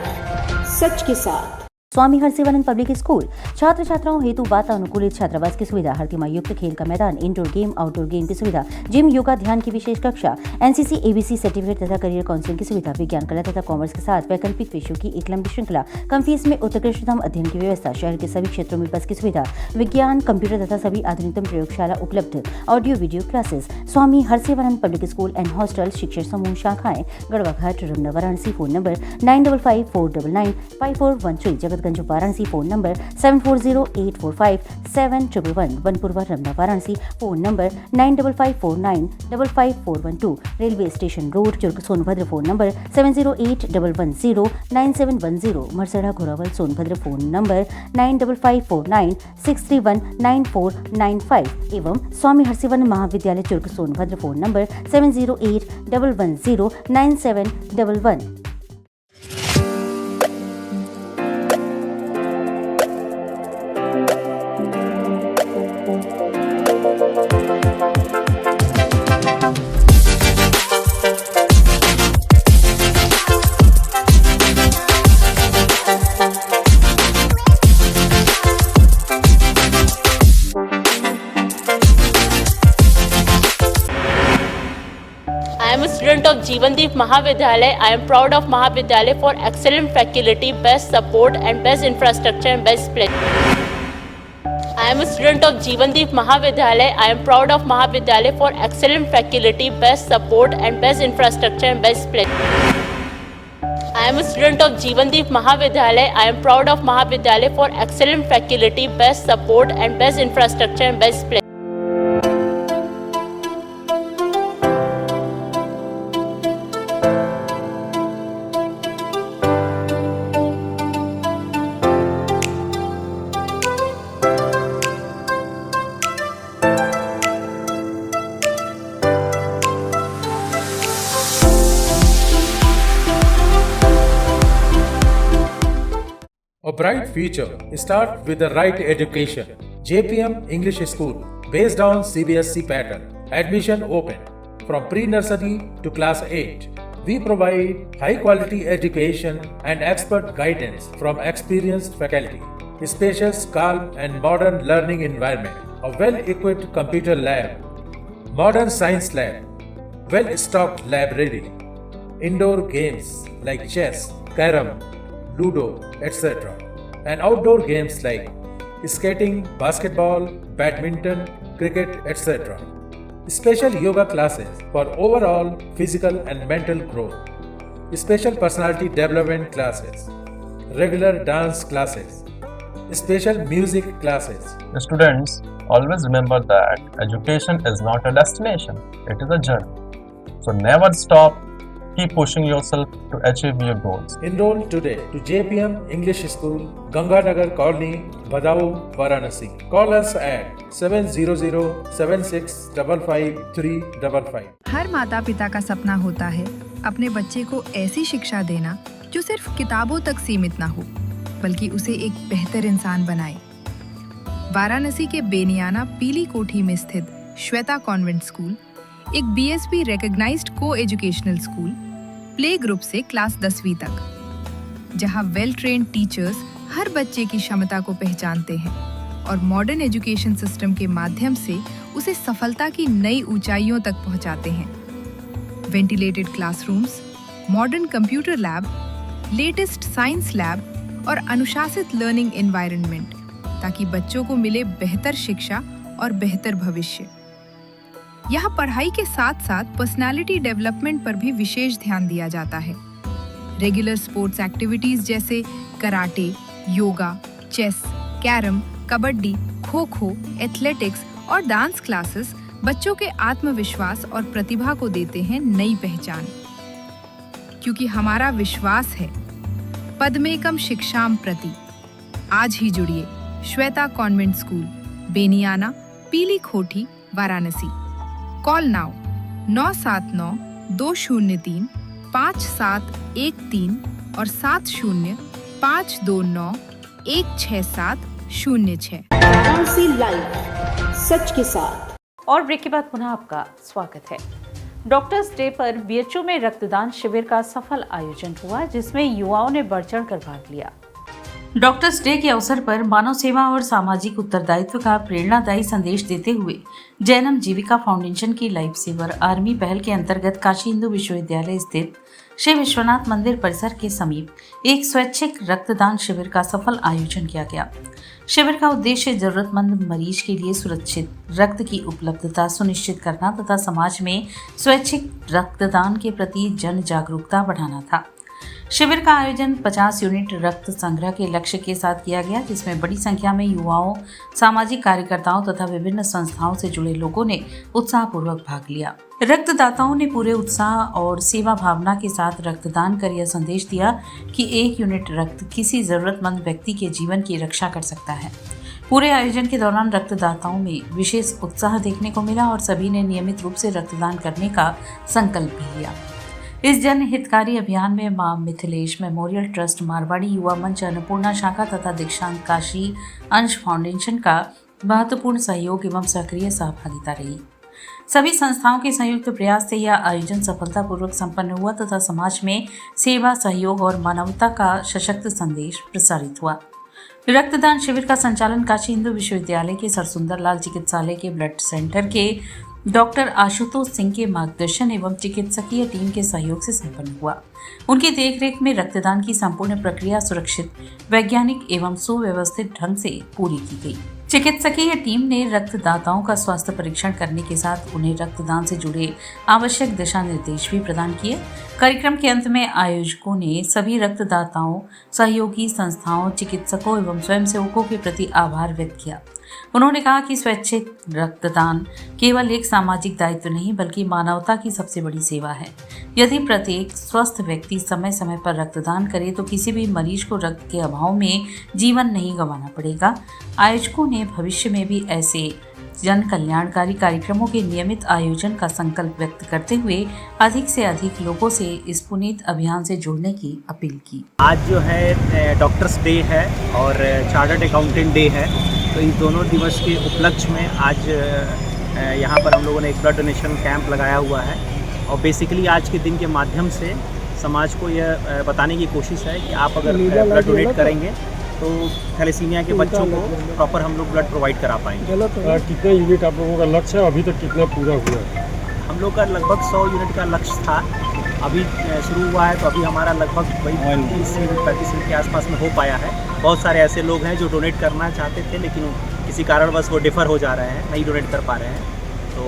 सच के साथ। स्वामी हरसिवानंद पब्लिक स्कूल छात्र छात्राओं हेतु वातानुकूलित छात्रावास की सुविधा, हरतिमा युक्त खेल का मैदान, इंडोर गेम आउटडोर गेम की सुविधा, जिम, योगा, ध्यान की विशेष कक्षा, एनसीसी एबीसी सर्टिफिकेट तथा करियर काउंसलिंग की सुविधा, विज्ञान कला तथा कॉमर्स के साथ वैकल्पिक विषयों की एक लंबी श्रृंखला, कम फीस में उत्कृष्टतम अध्ययन की व्यवस्था, शहर के सभी क्षेत्रों में बस की सुविधा, विज्ञान, कंप्यूटर तथा सभी आधुनिकतम प्रयोगशाला उपलब्ध, audio video classes. Swami Harsivanand public school and hostel, शिक्षण समूह शाखाएं Garhwa Ghat, Ramna, Varanasi. Phone number 9554995413, Jagatganj Varanasi. Phone number 7408457111, Vanpurwa, Ramna, Varanasi. Phone number 9554955412, railway station road, Churk, Sonbhadra. Phone number 7081109710, Marsada, Ghorawal, Sonbhadra. Phone number 954963199495 एवं Swami Harsivanand Mahavidyalaya, Churk, Sonbhadra. Phone number 7081109711। I am a student of Jeevandeep Mahavidyalaya. I am proud of Mahavidyalaya for excellent faculty, best support and best infrastructure and best place. I am a student of Jeevandeep Mahavidyalaya. I am proud of Mahavidyalaya for excellent faculty, best support and best infrastructure and best place. I am a student of Jeevandeep Mahavidyalaya. I am proud of Mahavidyalaya for excellent faculty, best support and best infrastructure and best place. A bright future starts with the right education. JPM English School, based on CBSE pattern. Admission open from pre-nursery to class 8. We provide high-quality education and expert guidance from experienced faculty. Spacious, calm and modern learning environment. A well-equipped computer lab. Modern science lab. Well-stocked library. Indoor games like chess, carom, Ludo, etc. And outdoor games like skating, basketball, badminton, cricket, etc. Special yoga classes for overall physical and mental growth. Special personality development classes. Regular dance classes. Special music classes. The students always remember that education is not a destination, it is a journey. So never stop Keep pushing yourself to achieve your goals. Enroll today to JPM English School, Ganganagar Colony, Badaun, Varanasi. Call us at 700-7655-355. हर माता पिता का सपना होता है अपने बच्चे को ऐसी शिक्षा देना जो सिर्फ किताबों तक सीमित ना हो, बल्कि उसे एक बेहतर इंसान बनाए। वाराणसी के बेनियाना पीली कोठी में स्थित श्वेता कॉन्वेंट स्कूल एक BSB रिकॉग्नाइज्ड को एजुकेशनल स्कूल, प्ले ग्रुप से क्लास 10वीं तक, जहां वेल ट्रेन्ड टीचर्स हर बच्चे की क्षमता को पहचानते हैं और मॉडर्न एजुकेशन सिस्टम के माध्यम से उसे सफलता की नई ऊंचाइयों तक पहुंचाते हैं। Ventilated classrooms, modern computer lab, latest science lab और अनुशासित लर्निंग एनवायरनमेंट, ताकि बच्चों को मिले बेहतर शिक्षा और बेहतर भविष्य। यहाँ पढ़ाई के साथ साथ पर्सनालिटी डेवलपमेंट पर भी विशेष ध्यान दिया जाता है। रेगुलर स्पोर्ट्स एक्टिविटीज जैसे karate, yoga, chess, carrom, kabaddi, kho kho, athletics और डांस क्लासेस बच्चों के आत्मविश्वास और प्रतिभा को देते हैं नई पहचान। क्योंकि हमारा विश्वास है पद्मेकम शिक्षाम प्रति। आज ही जुड़िए श्वेता कॉन्वेंट स्कूल, बेनियाना, पीली खोटी, वाराणसी। कॉल नाउ 979-203-5713 और 70-529-16706। लाइव सच के साथ। और ब्रेक के बाद पुनः आपका स्वागत है। डॉक्टर्स डे पर बीएचयू में रक्तदान शिविर का सफल आयोजन हुआ, जिसमें युवाओं ने बढ़ चढ़ कर भाग लिया। डॉक्टर्स डे के अवसर पर मानव सेवा और सामाजिक उत्तरदायित्व का प्रेरणादायी संदेश देते हुए जैनम जीविका फाउंडेशन की लाइफ सेवर आर्मी पहल के अंतर्गत काशी हिंदू विश्वविद्यालय स्थित श्री विश्वनाथ मंदिर परिसर के समीप एक स्वैच्छिक रक्तदान शिविर का सफल आयोजन किया गया। शिविर का उद्देश्य जरूरतमंद मरीज के लिए सुरक्षित रक्त की उपलब्धता सुनिश्चित करना तथा समाज में स्वैच्छिक रक्तदान के प्रति जन जागरूकता बढ़ाना था। शिविर का आयोजन 50 यूनिट रक्त संग्रह के लक्ष्य के साथ किया गया, जिसमें बड़ी संख्या में युवाओं, सामाजिक कार्यकर्ताओं तथा विभिन्न संस्थाओं से जुड़े लोगों ने उत्साहपूर्वक भाग लिया। रक्तदाताओं ने पूरे उत्साह और सेवा भावना के साथ रक्तदान कर यह संदेश दिया कि 1 यूनिट रक्त किसी जरूरतमंद व्यक्ति के जीवन की रक्षा कर सकता है। पूरे आयोजन के दौरान रक्तदाताओं में विशेष उत्साह देखने को मिला और सभी ने नियमित रूप से रक्तदान करने का संकल्प भी लिया। इस जन हितकारी अभियान में मां मिथिलेश मेमोरियल ट्रस्ट, मारवाड़ी युवा मंच, अन्नपूर्णा शाखा तथा दीक्षांत काशी अंश फाउंडेशन का महत्वपूर्ण सहयोग एवं सक्रिय सहभागिता रही। सभी संस्थाओं के संयुक्त प्रयास से यह आयोजन सफलतापूर्वक संपन्न हुआ तथा समाज में सेवा, सहयोग और मानवता का सशक्त संदेश प्रसारित हुआ। रक्तदान शिविर का संचालन काशी हिंदू विश्वविद्यालय के सरसुंदर लाल चिकित्सालय के ब्लड सेंटर के डॉक्टर आशुतोष सिंह के मार्गदर्शन एवं चिकित्सकीय टीम के सहयोग से संपन्न हुआ। उनकी देखरेख में रक्तदान की संपूर्ण प्रक्रिया सुरक्षित, वैज्ञानिक एवं सुव्यवस्थित ढंग से पूरी की गई। चिकित्सकीय टीम ने रक्तदाताओं का स्वास्थ्य परीक्षण करने के साथ उन्हें रक्तदान से जुड़े आवश्यक दिशा निर्देश भी प्रदान किए। कार्यक्रम के अंत में आयोजकों ने सभी रक्तदाताओं, सहयोगी संस्थाओं, चिकित्सकों एवं स्वयंसेवकों के प्रति आभार व्यक्त किया। उन्होंने कहा कि स्वैच्छिक रक्तदान केवल एक सामाजिक दायित्व नहीं बल्कि मानवता की सबसे बड़ी सेवा है। यदि प्रत्येक स्वस्थ व्यक्ति समय समय पर रक्तदान करे तो किसी भी मरीज को रक्त के अभाव में जीवन नहीं गंवाना पड़ेगा। आयोजकों ने भविष्य में भी ऐसे जन कल्याणकारी कार्यक्रमों के नियमित आयोजन का संकल्प व्यक्त करते हुए अधिक से अधिक लोगों से इस पुनीत अभियान से जुड़ने की अपील की। आज जो है डॉक्टर्स डे है और चार्टर्ड अकाउंटेंट डे है, तो इन दोनों दिवस के उपलक्ष्य में आज यहाँ पर हम लोगों ने एक ब्लड डोनेशन कैंप लगाया हुआ है और बेसिकली आज के दिन के माध्यम से समाज को यह बताने की कोशिश है कि आप अगर ब्लड डोनेट करेंगे तो थैलेसीमिया के बच्चों को प्रॉपर हम लोग ब्लड प्रोवाइड करा पाएंगे। कितने यूनिट आप लोगों का लक्ष्य है, अभी तक कितना पूरा हुआ है? हम लोग का लगभग 100 यूनिट का लक्ष्य था, अभी शुरू हुआ है तो अभी हमारा लगभग 30 यूनिट 35 यूनिट के आसपास में हो पाया है। बहुत सारे ऐसे लोग हैं जो डोनेट करना चाहते थे लेकिन किसी कारणवश वो डिफ़र हो जा रहे हैं, नहीं डोनेट कर पा रहे हैं। तो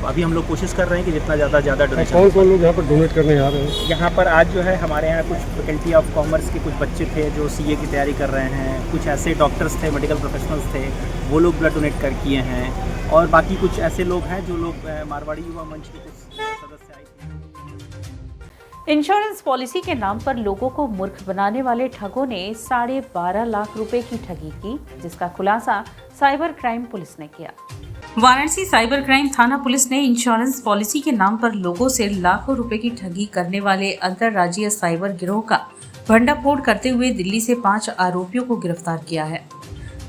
अभी हम लोग कोशिश कर रहे हैं कि जितना ज़्यादा डोनेशन। कौन कौन लोग यहाँ पर डोनेट करने आ रहे हैं? यहाँ पर आज जो है हमारे यहाँ कुछ फैकल्टी ऑफ कॉमर्स के कुछ बच्चे थे जो CA की तैयारी कर रहे हैं, कुछ ऐसे डॉक्टर्स थे, मेडिकल प्रोफेशनल्स थे, वो लोग ब्लड डोनेट कर किए हैं और बाकी कुछ ऐसे लोग हैं जो लोग मारवाड़ी युवा मंच के कुछ सदस्य आए थे। इंश्योरेंस पॉलिसी के नाम पर लोगों को मूर्ख बनाने वाले ठगों ने 12.5 लाख रुपए की ठगी की, जिसका खुलासा साइबर क्राइम पुलिस ने किया। वाराणसी साइबर क्राइम थाना पुलिस ने इंश्योरेंस पॉलिसी के नाम पर लोगों से लाखों रुपए की ठगी करने वाले अंतर्राज्यीय साइबर गिरोह का भंडाफोड़ करते हुए दिल्ली से 5 आरोपियों को गिरफ्तार किया है।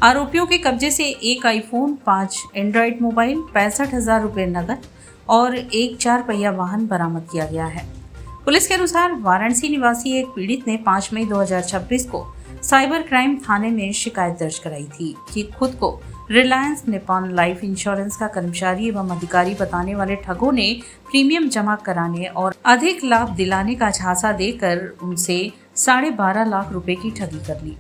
आरोपियों के कब्जे से एक आईफोन, 5 एंड्रॉइड मोबाइल, 65,000 रुपए नकद और एक 4 पहिया वाहन बरामद किया गया है। पुलिस के अनुसार वाराणसी निवासी एक पीड़ित ने 5 मई 2026 को साइबर क्राइम थाने में शिकायत दर्ज कराई थी कि खुद को रिलायंस निपॉन लाइफ इंश्योरेंस का कर्मचारी एवं अधिकारी बताने वाले ठगों ने प्रीमियम जमा कराने और अधिक लाभ दिलाने का झांसा देकर उनसे 12.5 लाख रुपए की ठगी कर ली।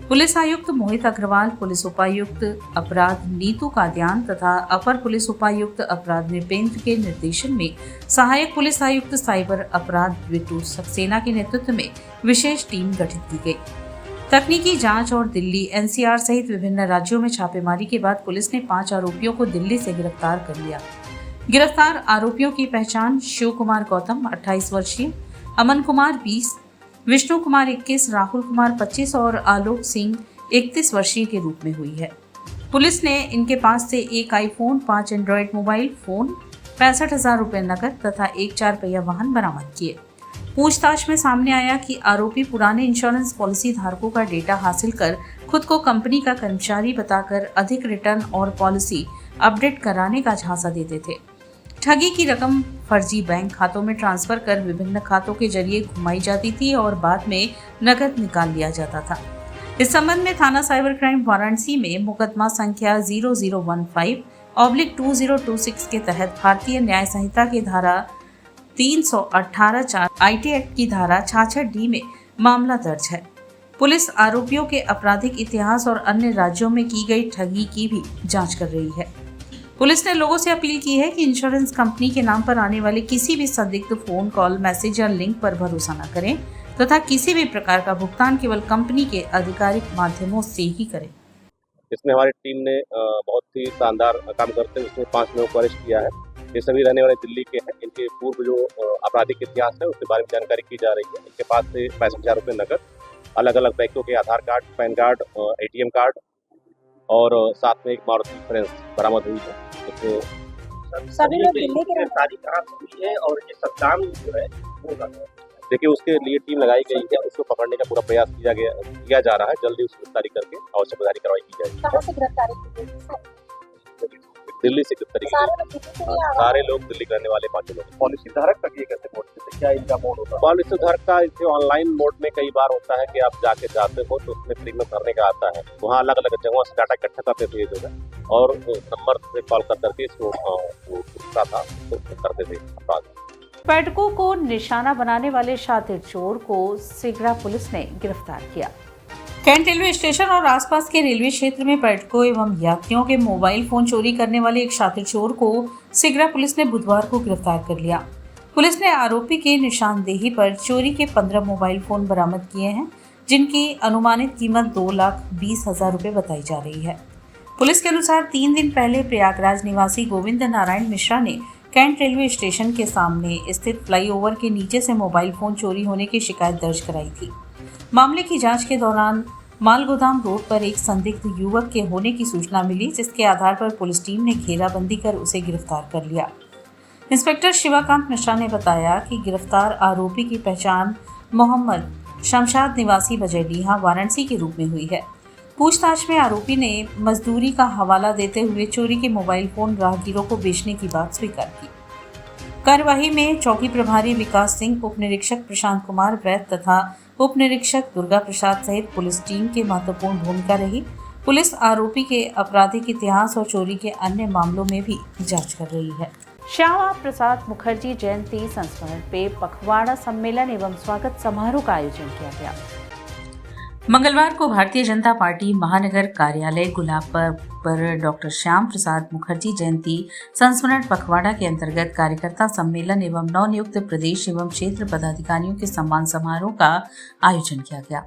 पुलिस आयुक्त मोहित अग्रवाल, पुलिस उपायुक्त अपराध नीतू काद्यान तथा अपर पुलिस उपायुक्त अपराध नृपेंद्र के निर्देशन में सहायक पुलिस आयुक्त साइबर अपराध विटू सक्सेना के नेतृत्व में विशेष टीम गठित की गई। तकनीकी जांच और दिल्ली, एनसीआर सहित विभिन्न राज्यों में छापेमारी के बाद पुलिस ने 5 आरोपियों को दिल्ली से गिरफ्तार कर लिया। गिरफ्तार आरोपियों की पहचान शिव कुमार गौतम 28 वर्षीय, अमन कुमार 20, विष्णु कुमार 21, राहुल कुमार 25 और आलोक सिंह 31 वर्षीय के रूप में हुई है। पुलिस ने इनके पास से एक आईफोन, 5 एंड्रॉइड मोबाइल फोन, 65,000 रुपए नकद तथा एक 4 पहिया वाहन बरामद किए। पूछताछ में सामने आया कि आरोपी पुराने इंश्योरेंस पॉलिसी धारकों का डेटा हासिल कर खुद को कंपनी का कर्मचारी बताकर अधिक रिटर्न और पॉलिसी अपडेट कराने का झांसा देते थे। ठगी की रकम फर्जी बैंक खातों में ट्रांसफर कर विभिन्न खातों के जरिए घुमाई जाती थी और बाद में नकद निकाल लिया जाता था। इस संबंध में थाना साइबर क्राइम वाराणसी में मुकदमा संख्या 0015/2026 के तहत भारतीय न्याय संहिता की धारा 318 आईटी एक्ट की धारा 66D में मामला दर्ज है। पुलिस आरोपियों के आपराधिक इतिहास और अन्य राज्यों में की गई ठगी की भी जांच कर रही है। पुलिस ने लोगों से अपील की है कि इंश्योरेंस कंपनी के नाम पर आने वाले किसी भी संदिग्ध फोन कॉल, मैसेज या लिंक पर भरोसा न करें तथा किसी भी प्रकार का भुगतान केवल कंपनी के आधिकारिक माध्यमों से ही करें। इसमें हमारी टीम ने बहुत ही शानदार काम करते हुए इसमें 5 लोगों को अरेस्ट किया है। ये सभी रहने वाले दिल्ली के हैं। इनके पूर्व जो आपराधिक इतिहास है उसके बारे में जानकारी की जा रही है। इनके पास से 65,000 रुपये नकद, अलग अलग बैंकों के Aadhaar card, pan card, ATM card और साथ में एक मारुति फ्रेंस बरामद हुई है। सभी लोग दिल्ली के गिरफ्तारी कहाँ से हुई है और ये सत्ताम जो है वो देखिए उसके लिए टीम लगाई गई है। उसको पकड़ने का पूरा प्रयास किया जा रहा है। जल्दी उसकी गिरफ्तारी करके आवश्यक कार्रवाई की जाएगी। कहाँ से गिरफ्तारी की गई? दिल्ली से गिरफ्तारी। सारे लोग दिल्ली करने वाले 5 लोग। पॉलिसी धारक तक ये कैसे मोड से क्या इनका मोड होता है? पॉलिसी धारक का इसे ऑनलाइन मोड में कई बार होता है कि आप जाके जाते हो तो उसमें प्रीमियम भरने का आता है। वहाँ अलग अलग जगहों से डाटा इकट्ठा करते थे ये जो है और नंबर से कॉल करके इसको करते थे अपराध। पर्यटकों को निशाना बनाने वाले शातिर चोर को सिगरा पुलिस ने गिरफ्तार किया। कैंट रेलवे स्टेशन और आसपास के रेलवे क्षेत्र में पर्यटकों एवं यात्रियों के मोबाइल फोन चोरी करने वाले एक शातिर चोर को सिगरा पुलिस ने बुधवार को गिरफ्तार कर लिया। पुलिस ने आरोपी की निशानदेही पर चोरी के 15 मोबाइल फोन बरामद किए हैं, जिनकी अनुमानित कीमत 2,20,000 रुपये बताई जा रही है। पुलिस के अनुसार 3 दिन पहले प्रयागराज निवासी गोविंद नारायण मिश्रा ने कैंट रेलवे स्टेशन के सामने स्थित फ्लाईओवर के नीचे से मोबाइल फोन चोरी होने की शिकायत दर्ज कराई थी। मामले की जांच के दौरान मालगोदाम रोड पर एक संदिग्ध युवक के होने की सूचना मिली, जिसके आधार पर पुलिस टीम ने घेराबंदी कर उसे गिरफ्तार कर लिया। इंस्पेक्टर शिवाकांत मिश्रा ने बताया कि गिरफ्तार आरोपी की पहचान मोहम्मद शमशाद निवासी बजैडीहा वाराणसी के रूप में हुई है। पूछताछ में आरोपी ने मजदूरी का हवाला देते हुए चोरी के मोबाइल फोन राहगीरों को बेचने की बात स्वीकार की। कार्यवाही में चौकी प्रभारी विकास सिंह, उप निरीक्षक प्रशांत कुमार वैद तथा उप निरीक्षक दुर्गा प्रसाद सहित पुलिस टीम की महत्वपूर्ण भूमिका रही। पुलिस आरोपी के आपराधिक इतिहास और चोरी के अन्य मामलों में भी जांच कर रही है। श्यामा प्रसाद मुखर्जी जयंती संस्मरण पे पखवाड़ा सम्मेलन एवं स्वागत समारोह का आयोजन किया गया। मंगलवार को भारतीय जनता पार्टी महानगर कार्यालय गुलाब पर डॉक्टर श्याम प्रसाद मुखर्जी जयंती संस्मरण पखवाड़ा के अंतर्गत कार्यकर्ता सम्मेलन एवं नवनियुक्त प्रदेश एवं क्षेत्र पदाधिकारियों के सम्मान समारोह का आयोजन किया गया।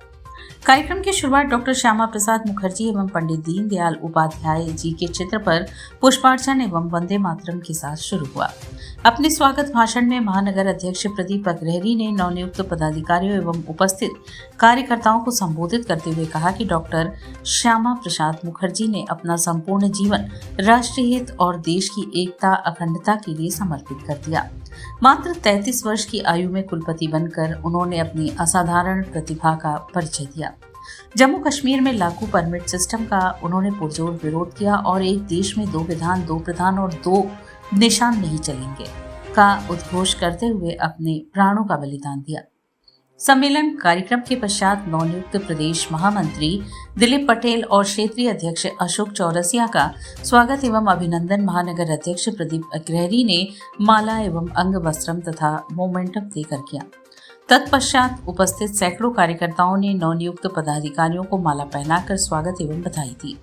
कार्यक्रम की शुरुआत डॉक्टर श्यामा प्रसाद मुखर्जी एवं पंडित दीनदयाल उपाध्याय जी के चित्र पर पुष्पार्चन एवं वंदे मातरम के साथ शुरू हुआ। अपने स्वागत भाषण में महानगर अध्यक्ष प्रदीप अग्रहरी ने नवनियुक्त पदाधिकारियों एवं उपस्थित कार्यकर्ताओं को संबोधित करते हुए कहा कि डॉक्टर श्यामा प्रसाद मुखर्जी ने अपना संपूर्ण जीवन राष्ट्रीय हित और देश की एकता अखंडता के लिए समर्पित कर दिया। मात्र 33 वर्ष की आयु में कुलपति बनकर उन्होंने अपनी असाधारण प्रतिभा का परिचय दिया। जम्मू कश्मीर में लागू परमिट सिस्टम का उन्होंने पुरजोर विरोध किया और एक देश में 2 विधान 2 प्रधान और 2 निशान नहीं चलेंगे का उद्घोष करते हुए अपने प्राणों का बलिदान दिया। सम्मेलन कार्यक्रम के पश्चात नवनियुक्त प्रदेश महामंत्री दिलीप पटेल और क्षेत्रीय अध्यक्ष अशोक चौरसिया का स्वागत एवं अभिनंदन महानगर अध्यक्ष प्रदीप अग्रहरी ने माला एवं अंग वस्त्रम तथा मोमेंटम देकर किया। तत्पश्चात उपस्थित सैकड़ों कार्यकर्ताओं ने नवनियुक्त पदाधिकारियों को माला पहनाकर स्वागत एवं बधाई दी।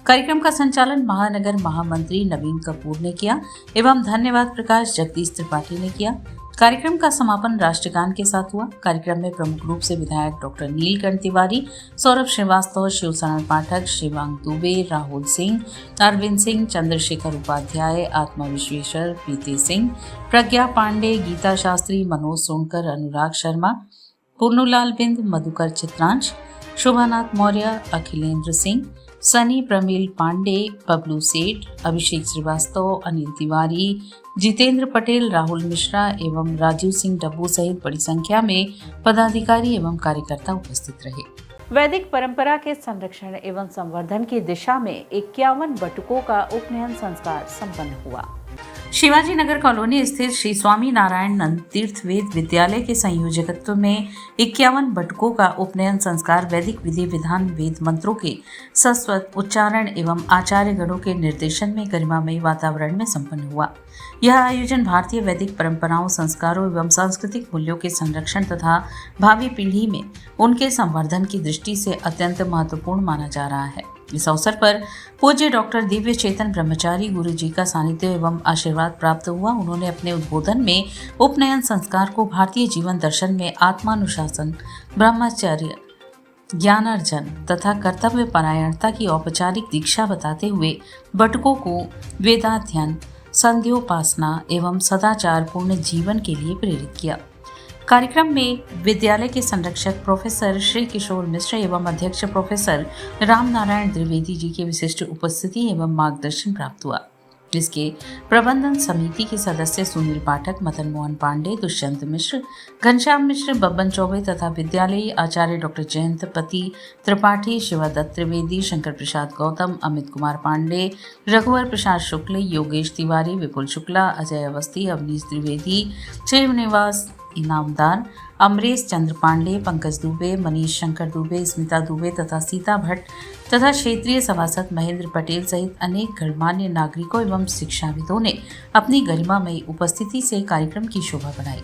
कार्यक्रम का संचालन महानगर महामंत्री नवीन कपूर ने किया एवं धन्यवाद प्रकाश जगदीश त्रिपाठी ने किया। कार्यक्रम का समापन राष्ट्रगान के साथ हुआ। कार्यक्रम में प्रमुख रूप से विधायक डॉक्टर नीलकंठ तिवारी, सौरभ श्रीवास्तव, शिवशरण पाठक, शिवांग दुबे, राहुल सिंह, अरविंद सिंह, चंद्रशेखर उपाध्याय, आत्मा विश्वेश्वर, प्रीति सिंह, प्रज्ञा पांडे, गीता शास्त्री, मनोज सोनकर, अनुराग शर्मा, पुन्नूलाल बिंद, मधुकर चित्रांश, शोभानाथ मौर्य, अखिलेंद्र सिंह, सनी प्रमील पांडे, बबलू सेठ, अभिषेक श्रीवास्तव, अनिल तिवारी, जितेंद्र पटेल, राहुल मिश्रा एवं राजीव सिंह डब्बू सहित बड़ी संख्या में पदाधिकारी एवं कार्यकर्ता उपस्थित रहे। वैदिक परंपरा के संरक्षण एवं संवर्धन की दिशा में 51 बटुकों का उपनयन संस्कार संपन्न हुआ। शिवाजी नगर कॉलोनी स्थित श्री स्वामी नारायण नंद तीर्थ वेद विद्यालय के संयोजकत्व में 51 बटुकों का उपनयन संस्कार वैदिक विधि विधान वेद मंत्रों के सस्वत उच्चारण एवं आचार्य गणों के निर्देशन में गरिमामयी वातावरण में संपन्न हुआ। यह आयोजन भारतीय वैदिक परंपराओं, संस्कारों एवं सांस्कृतिक मूल्यों के संरक्षण तथा भावी पीढ़ी में उनके संवर्धन की दृष्टि से अत्यंत महत्वपूर्ण माना जा रहा है। इस अवसर पर पूज्य डॉक्टर दिव्य चेतन ब्रह्मचारी गुरु जी का सानिध्य एवं आशीर्वाद प्राप्त हुआ। उन्होंने अपने उद्बोधन में उपनयन संस्कार को भारतीय जीवन दर्शन में आत्मानुशासन, ब्रह्मचर्य, ज्ञानार्जन तथा कर्तव्य परायणता की औपचारिक दीक्षा बताते हुए बटुकों को वेदाध्ययन, संध्योपासना एवं सदाचार पूर्ण जीवन के लिए प्रेरित किया। कार्यक्रम में विद्यालय के संरक्षक प्रोफेसर श्री किशोर मिश्र एवं अध्यक्ष प्रोफेसर राम नारायण द्विवेदी जी की विशिष्ट उपस्थिति एवं मार्गदर्शन प्राप्त हुआ। जिसके प्रबंधन समिति के सदस्य सुनील पाठक, मदन मोहन पांडे, दुष्यंत मिश्र, घनश्याम मिश्र, बब्बन चौबे तथा विद्यालयी आचार्य डॉक्टर जयंत पति त्रिपाठी, शिवादत्त त्रिवेदी, शंकर प्रसाद गौतम, अमित कुमार पांडे, रघुवर प्रसाद शुक्ल, योगेश तिवारी, विपुल शुक्ला, अजय अवस्थी, अवनीश त्रिवेदी, श्रीनिवास इनामदार, अमरेश चंद्र पांडे, पंकज दुबे, मनीष शंकर दुबे, स्मिता दुबे तथा सीता भट्ट तथा क्षेत्रीय सभासद महेंद्र पटेल सहित अनेक गणमान्य नागरिकों एवं शिक्षाविदों ने अपनी गरिमामयी उपस्थिति से कार्यक्रम की शोभा बढ़ाई।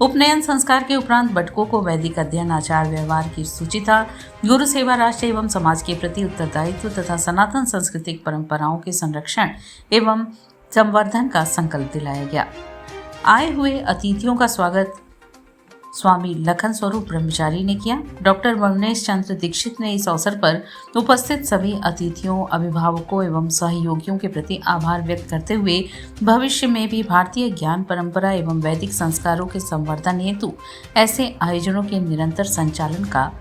उपनयन संस्कार के उपरांत बटुकों को वैदिक अध्ययन, आचार व्यवहार की सुचिता, गुरु सेवा, राष्ट्र एवं समाज के प्रति उत्तरदायित्व तथा सनातन सांस्कृतिक परंपराओं के संरक्षण एवं संवर्धन का संकल्प दिलाया गया। आए हुए अतिथियों का स्वागत स्वामी लखन स्वरूप ब्रह्मचारी ने किया। डॉक्टर वरुणेश चंद्र दीक्षित ने इस अवसर पर उपस्थित सभी अतिथियों, अभिभावकों एवं सहयोगियों के प्रति आभार व्यक्त करते हुए भविष्य में भी भारतीय ज्ञान परंपरा एवं वैदिक संस्कारों के संवर्धन हेतु ऐसे आयोजनों के निरंतर संचालन का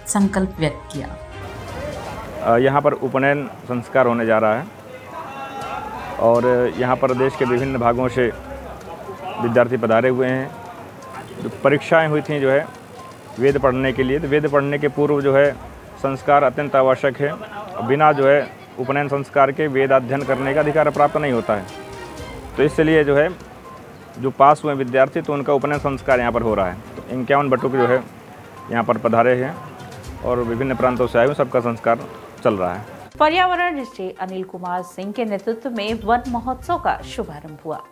संकल्प व्यक्त किया। यहाँ पर उपनयन संस्कार होने जा रहा है और यहाँ पर देश के विभिन्न भागों से विद्यार्थी पधारे हुए हैं। जो परीक्षाएं हुई थी जो है वेद पढ़ने के लिए, तो वेद पढ़ने के पूर्व जो है संस्कार अत्यंत आवश्यक है। बिना जो है उपनयन संस्कार के वेद अध्ययन करने का अधिकार प्राप्त नहीं होता है। तो इसलिए जो है जो पास हुए विद्यार्थी तो उनका उपनयन संस्कार यहाँ पर हो रहा है। तो 51 बटुक जो है यहाँ पर पधारे हैं और विभिन्न प्रांतों से आए हुए सबका संस्कार चल रहा है। पर्यावरण श्री अनिल कुमार सिंह के नेतृत्व में वन महोत्सव का शुभारंभ हुआ।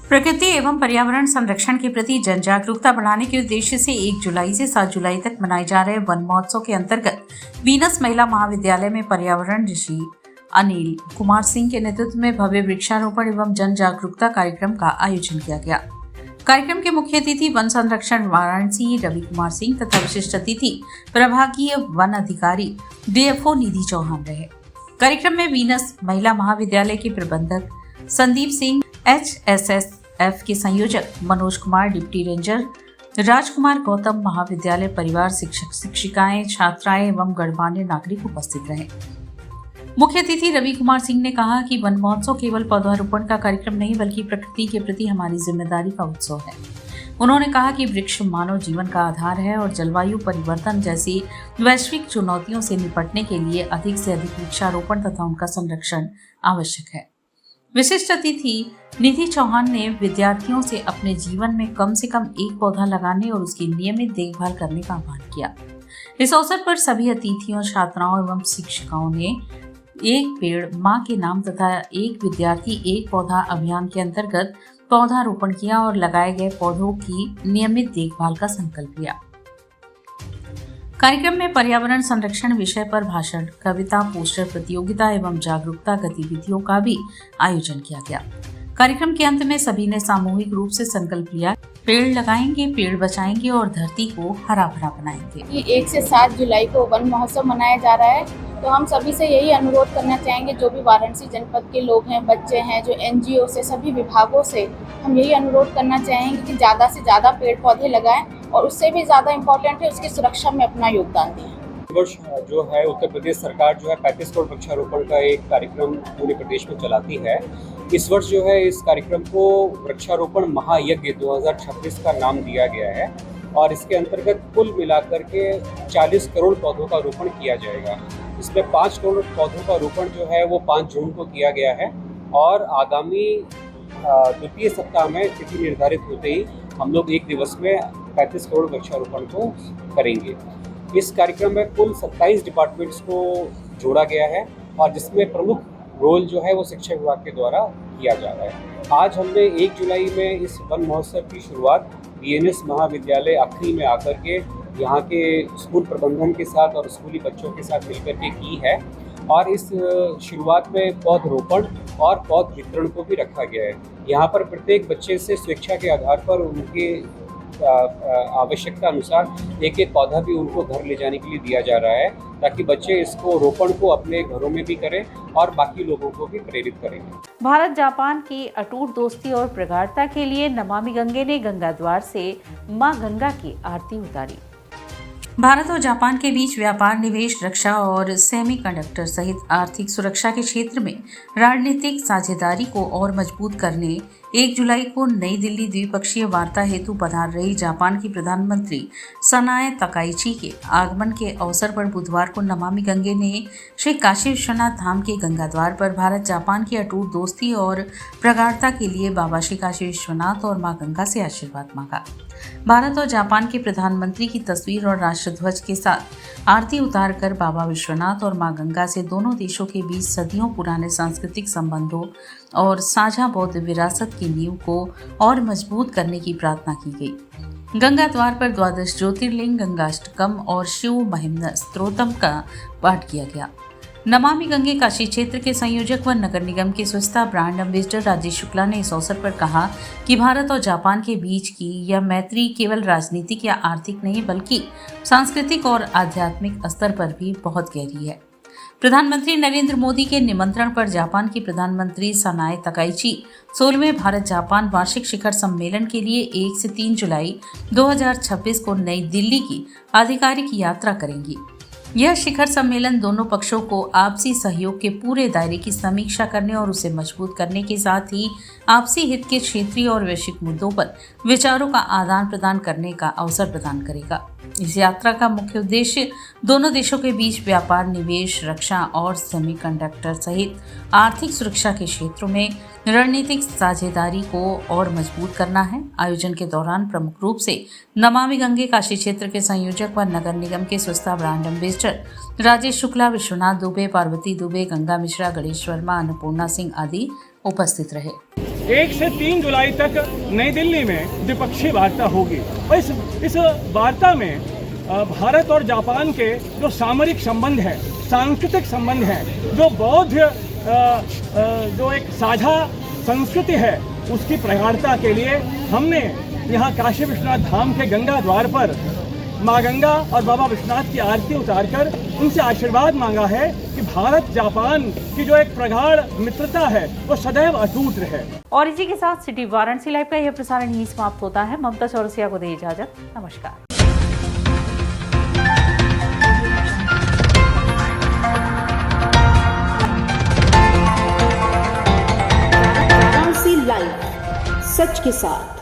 प्रकृति एवं पर्यावरण संरक्षण के प्रति जन जागरूकता बढ़ाने के उद्देश्य से 1 जुलाई से 7 जुलाई तक मनाए जा रहे वन महोत्सव के अंतर्गत वीनस महिला महाविद्यालय में पर्यावरण ऋषि अनिल कुमार सिंह के नेतृत्व में भव्य वृक्षारोपण एवं जन जागरूकता कार्यक्रम का आयोजन किया गया। कार्यक्रम के मुख्य अतिथि वन संरक्षण वाराणसी रवि कुमार सिंह तथा विशिष्ट अतिथि प्रभागीय वन अधिकारी DFO निधि चौहान रहे। कार्यक्रम में वीनस महिला महाविद्यालय के प्रबंधक संदीप सिंह, HSSF के संयोजक मनोज कुमार, डिप्टी रेंजर राजकुमार गौतम, महाविद्यालय परिवार, शिक्षक शिक्षिकाएं, छात्राएं एवं गणमान्य नागरिक उपस्थित रहे। मुख्य अतिथि रवि कुमार सिंह ने कहा कि वन महोत्सव केवल पौधारोपण का कार्यक्रम नहीं बल्कि प्रकृति के प्रति हमारी जिम्मेदारी का उत्सव है। उन्होंने कहा कि वृक्ष मानव जीवन का आधार है और जलवायु परिवर्तन जैसी वैश्विक चुनौतियों से निपटने के लिए अधिक से अधिक वृक्षारोपण तथा उनका संरक्षण आवश्यक है। विशिष्ट अतिथि निधि चौहान ने विद्यार्थियों से अपने जीवन में कम से कम एक पौधा लगाने और उसकी नियमित देखभाल करने का आह्वान किया। इस अवसर पर सभी अतिथियों, छात्राओं एवं शिक्षिकाओं ने एक पेड़ मां के नाम तथा एक विद्यार्थी एक पौधा अभियान के अंतर्गत पौधारोपण किया और लगाए गए पौधों की नियमित देखभाल का संकल्प लिया। कार्यक्रम में पर्यावरण संरक्षण विषय पर भाषण, कविता, पोस्टर प्रतियोगिता एवं जागरूकता गतिविधियों का भी आयोजन किया गया। कार्यक्रम के अंत में सभी ने सामूहिक रूप से संकल्प लिया, पेड़ लगाएंगे, पेड़ बचाएंगे और धरती को हरा भरा बनाएंगे। 1 से 7 जुलाई को वन महोत्सव मनाया जा रहा है, तो हम सभी से यही अनुरोध करना चाहेंगे, जो भी वाराणसी जनपद के लोग हैं, बच्चे हैं, जो NGO से, सभी विभागों से हम यही अनुरोध करना चाहेंगे कि ज़्यादा से ज़्यादा पेड़ पौधे लगाएं और उससे भी ज़्यादा इम्पोर्टेंट है उसकी सुरक्षा में अपना योगदान दें। वर्ष जो है उत्तर प्रदेश सरकार जो है 35 करोड़ वृक्षारोपण का एक कार्यक्रम पूरे प्रदेश में चलाती है। इस वर्ष जो है इस कार्यक्रम को वृक्षारोपण महायज्ञ 2026 का नाम दिया गया है और इसके अंतर्गत कुल मिलाकर के 40 करोड़ पौधों का रोपण किया जाएगा। इसमें 5 करोड़ पौधों का रोपण जो है वो 5 जून को किया गया है और आगामी द्वितीय सप्ताह में तिथि निर्धारित होते ही हम लोग एक दिवस में 35 करोड़ वृक्षारोपण को करेंगे। इस कार्यक्रम में कुल 27 डिपार्टमेंट्स को जोड़ा गया है और जिसमें प्रमुख रोल जो है वो शिक्षा विभाग के द्वारा किया जा रहा है। आज हमने 1 जुलाई में इस वन महोत्सव की शुरुआत BNS महाविद्यालय अखरी में आकर के यहाँ के स्कूल प्रबंधन के साथ और स्कूली बच्चों के साथ मिलकर के की है और इस शुरुआत में पौधरोपण और पौध वितरण को भी रखा गया है। यहाँ पर प्रत्येक बच्चे से स्वेच्छा के आधार पर उनके आवश्यकता अनुसार एक एक पौधा भी उनको घर ले जाने के लिए दिया जा रहा है ताकि बच्चे इसको रोपण को अपने घरों में भी करें और बाकी लोगों को भी प्रेरित करें। भारत जापान की अटूट दोस्ती और प्रगाढ़ता के लिए नमामि गंगे ने गंगा द्वार से मां गंगा की आरती उतारी। भारत और जापान के बीच व्यापार, निवेश, रक्षा और सेमीकंडक्टर सहित आर्थिक सुरक्षा के क्षेत्र में रणनीतिक साझेदारी को और मजबूत करने 1 जुलाई को नई दिल्ली द्विपक्षीय वार्ता हेतु पधार रही जापान की प्रधानमंत्री सनाए तकाइची के आगमन के अवसर पर बुधवार को नमामि गंगे ने श्री काशी विश्वनाथ धाम के गंगा द्वार पर भारत जापान की अटूट दोस्ती और प्रगाढ़ता के लिए बाबा श्री काशी विश्वनाथ और मां गंगा से आशीर्वाद मांगा। भारत और जापान के प्रधानमंत्री की तस्वीर और राष्ट्रध्वज के साथ आरती उतारकर बाबा विश्वनाथ और मां गंगा से दोनों देशों के बीच सदियों पुराने सांस्कृतिक संबंधों और साझा बौद्ध विरासत की नींव को और मजबूत करने की प्रार्थना की गई। गंगा द्वार पर 12 ज्योतिर्लिंग, गंगाष्टकम और शिव महिम्न स्तोत्रम का पाठ किया गया। नमामि गंगे काशी क्षेत्र के संयोजक व नगर निगम के स्वच्छता ब्रांड एम्बेसडर राजेश शुक्ला ने इस अवसर पर कहा कि भारत और जापान के बीच की यह मैत्री केवल राजनीतिक या आर्थिक नहीं बल्कि सांस्कृतिक और आध्यात्मिक स्तर पर भी बहुत गहरी है। प्रधानमंत्री नरेंद्र मोदी के निमंत्रण पर जापान की प्रधानमंत्री सनाए तकाइची 16वें भारत जापान वार्षिक शिखर सम्मेलन के लिए 1 से 3 जुलाई 2026 को नई दिल्ली की आधिकारिक यात्रा करेंगी। यह शिखर सम्मेलन दोनों पक्षों को आपसी सहयोग के पूरे दायरे की समीक्षा करने और उसे मजबूत करने के साथ ही आपसी हित के क्षेत्रीय और वैश्विक मुद्दों पर विचारों का आदान प्रदान करने का अवसर प्रदान करेगा। इस यात्रा का मुख्य उद्देश्य दोनों देशों के बीच व्यापार, निवेश, रक्षा और सेमीकंडक्टर सहित आर्थिक सुरक्षा के क्षेत्रों में रणनीतिक साझेदारी को और मजबूत करना है। आयोजन के दौरान प्रमुख रूप से नमामि गंगे काशी क्षेत्र के संयोजक व नगर निगम के स्वच्छता ब्रांड एम्बेसडर राजेश शुक्ला, विश्वनाथ दुबे, पार्वती दुबे, गंगा मिश्रा, गणेश वर्मा, अन्नपूर्णा सिंह आदि उपस्थित रहे। 1 से 3 जुलाई तक नई दिल्ली में द्विपक्षीय वार्ता होगी और इस वार्ता में भारत और जापान के जो सामरिक संबंध है, सांस्कृतिक संबंध है, जो बौद्ध जो एक साझा संस्कृति है, उसकी प्रगाढ़ता के लिए हमने यहाँ काशी विश्वनाथ धाम के गंगा द्वार पर माँ गंगा और बाबा विश्वनाथ की आरती उतारकर उनसे आशीर्वाद मांगा है कि भारत जापान की जो एक प्रगाढ़ मित्रता है वो सदैव अटूट रहे। और इसी के साथ सिटी वाराणसी लाइव का यह प्रसारण ही समाप्त होता है। ममता चौरसिया को दे इजाजत। नमस्कार। वाराणसी लाइव, सच के साथ।